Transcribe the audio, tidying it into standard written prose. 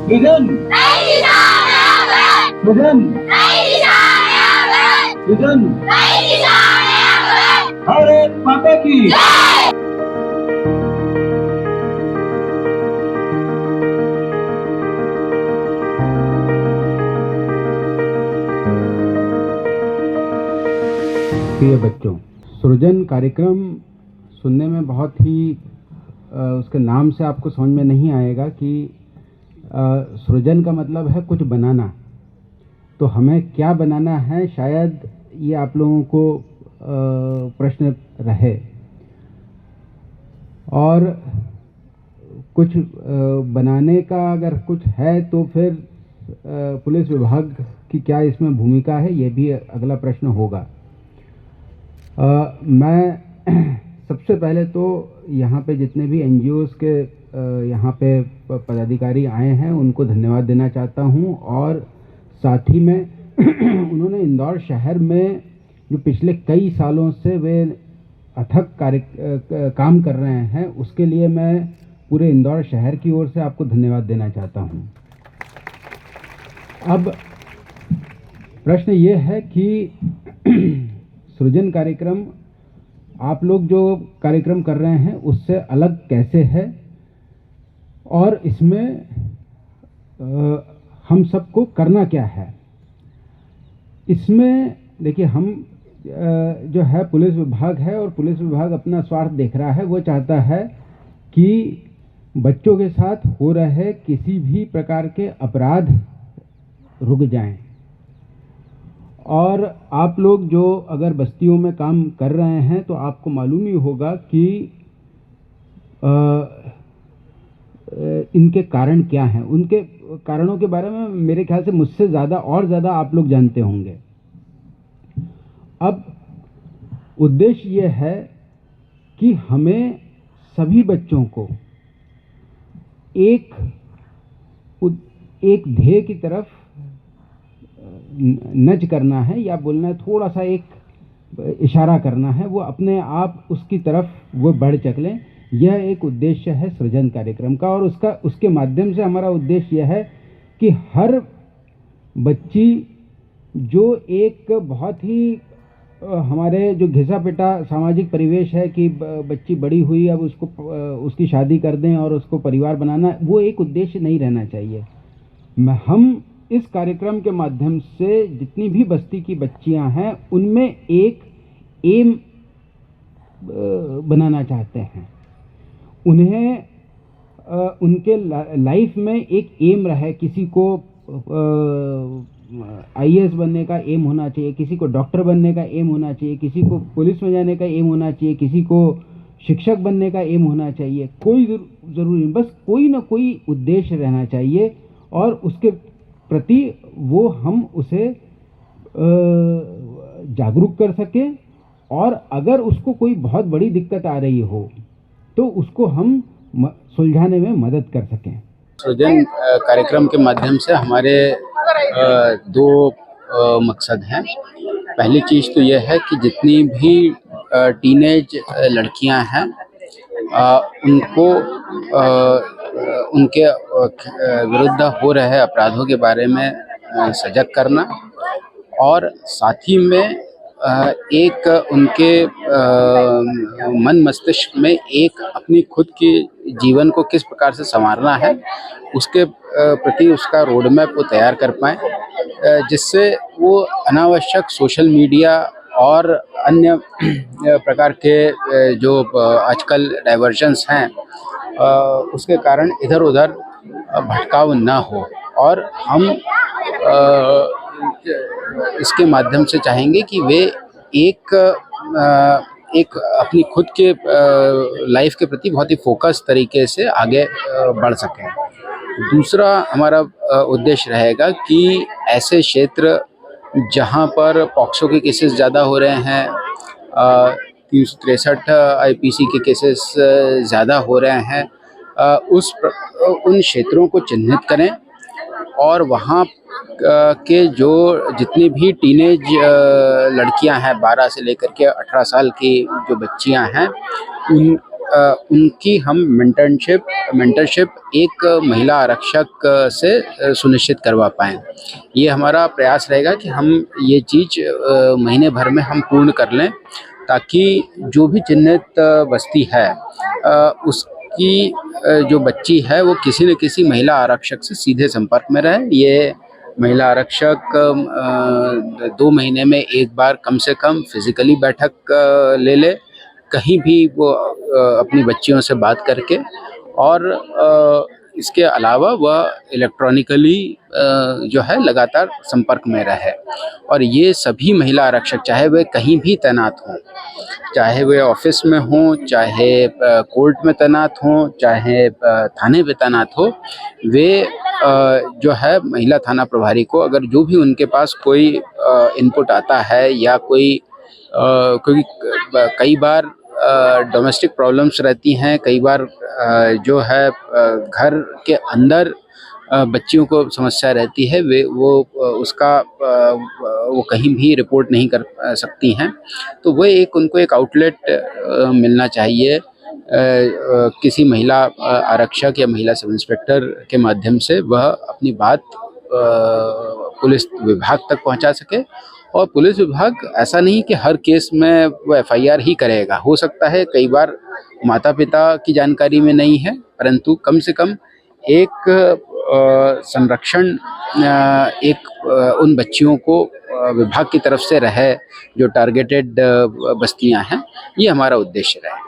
सृजन सृजन सृजन भारत माता की। प्रिय बच्चों, सृजन कार्यक्रम सुनने में बहुत ही उसके नाम से आपको समझ में नहीं आएगा कि सृजन का मतलब है कुछ बनाना। तो हमें क्या बनाना है, शायद ये आप लोगों को प्रश्न रहे। और कुछ बनाने का अगर कुछ है तो फिर पुलिस विभाग की क्या इसमें भूमिका है, ये भी अगला प्रश्न होगा। मैं सबसे पहले तो यहाँ पे जितने भी एनजीओज़ के यहाँ पे पदाधिकारी आए हैं उनको धन्यवाद देना चाहता हूँ। और साथ ही में उन्होंने इंदौर शहर में जो पिछले कई सालों से वे अथक काम कर रहे हैं, उसके लिए मैं पूरे इंदौर शहर की ओर से आपको धन्यवाद देना चाहता हूँ। अब प्रश्न ये है कि सृजन कार्यक्रम आप लोग जो कार्यक्रम कर रहे हैं उससे अलग कैसे है, और इसमें हम सबको करना क्या है। इसमें देखिए, हम जो है पुलिस विभाग है और पुलिस विभाग अपना स्वार्थ देख रहा है। वो चाहता है कि बच्चों के साथ हो रहे किसी भी प्रकार के अपराध रुक जाएं। और आप लोग जो अगर बस्तियों में काम कर रहे हैं तो आपको मालूम ही होगा कि इनके कारण क्या हैं। उनके कारणों के बारे में मेरे ख्याल से मुझसे ज़्यादा आप लोग जानते होंगे। अब उद्देश्य ये है कि हमें सभी बच्चों को एक ध्येय की तरफ नच करना है, या बोलना है थोड़ा सा एक इशारा करना है, वो अपने आप उसकी तरफ वो बढ़ चलें। यह एक उद्देश्य है सृजन कार्यक्रम का। और उसके माध्यम से हमारा उद्देश्य यह है कि हर बच्ची जो एक बहुत ही हमारे जो घिसा पिटा सामाजिक परिवेश है कि बच्ची बड़ी हुई, अब उसकी शादी कर दें और उसको परिवार बनाना, वो एक उद्देश्य नहीं रहना चाहिए। हम इस कार्यक्रम के माध्यम से जितनी भी बस्ती की बच्चियां हैं उनमें एक एम बनाना चाहते हैं। उन्हें उनके लाइफ में एक एम रहे। किसी को आईएएस बनने का एम होना चाहिए, किसी को डॉक्टर बनने का एम होना चाहिए, किसी को पुलिस में जाने का एम होना चाहिए, किसी को शिक्षक बनने का एम होना चाहिए। कोई ज़रूरी नहीं, बस कोई ना कोई उद्देश्य रहना चाहिए और उसके प्रति वो हम उसे जागरूक कर सकें। और अगर उसको कोई बहुत बड़ी दिक्कत आ रही हो तो उसको हम सुलझाने में मदद कर सकें। सृजन कार्यक्रम के माध्यम से हमारे दो मकसद हैं। पहली चीज़ तो यह है कि जितनी भी टीनेज लड़कियां हैं उनको उनके विरुद्ध हो रहे अपराधों के बारे में सजग करना, और साथ ही में एक उनके मन मस्तिष्क में एक अपनी खुद की जीवन को किस प्रकार से संवारना है उसके प्रति उसका रोड मैप वो तैयार कर पाएँ, जिससे वो अनावश्यक सोशल मीडिया और अन्य प्रकार के जो आजकल डाइवर्जन्स हैं उसके कारण इधर उधर भटकाव ना हो। और हम इसके माध्यम से चाहेंगे कि वे एक अपनी खुद के लाइफ के प्रति बहुत ही फोकस तरीके से आगे बढ़ सकें। दूसरा हमारा उद्देश्य रहेगा कि ऐसे क्षेत्र जहां पर पॉक्सो के केसेस ज़्यादा हो रहे हैं, 363 आईपीसी के केसेस ज़्यादा हो रहे हैं, उन क्षेत्रों को चिन्हित करें और वहाँ के जो जितनी भी टीनेज लड़कियां हैं 12 से लेकर के 18 साल की जो बच्चियां हैं उनकी हम मेंटरशिप एक महिला आरक्षक से सुनिश्चित करवा पाएँ। ये हमारा प्रयास रहेगा कि हम ये चीज़ महीने भर में हम पूर्ण कर लें, ताकि जो भी चिन्हित बस्ती है उसकी जो बच्ची है वो किसी न किसी महिला आरक्षक से सीधे संपर्क में रहे। ये महिला आरक्षक 2 महीने में एक बार कम से कम फिज़िकली बैठक ले ले, कहीं भी वो अपनी बच्चियों से बात करके, और इसके अलावा वह इलेक्ट्रॉनिकली जो है लगातार संपर्क में रहे। और ये सभी महिला आरक्षक, चाहे वे कहीं भी तैनात हों, चाहे वे ऑफिस में हों, चाहे कोर्ट में तैनात हों, चाहे थाने पे तैनात हो, वे जो है महिला थाना प्रभारी को अगर जो भी उनके पास कोई इनपुट आता है या कोई क्योंकि कई बार डोमेस्टिक प्रॉब्लम्स रहती हैं, कई बार जो है घर के अंदर बच्चियों को समस्या रहती है, वो कहीं भी रिपोर्ट नहीं कर सकती हैं, तो वो उनको एक आउटलेट मिलना चाहिए किसी महिला आरक्षक या महिला सब इंस्पेक्टर के माध्यम से वह अपनी बात पुलिस विभाग तक पहुंचा सके। और पुलिस विभाग ऐसा नहीं कि हर केस में वो एफआईआर ही करेगा, हो सकता है कई बार माता पिता की जानकारी में नहीं है, परंतु कम से कम एक संरक्षण उन बच्चियों को विभाग की तरफ से रहे जो टारगेटेड बस्तियां हैं, ये हमारा उद्देश्य रहेगा।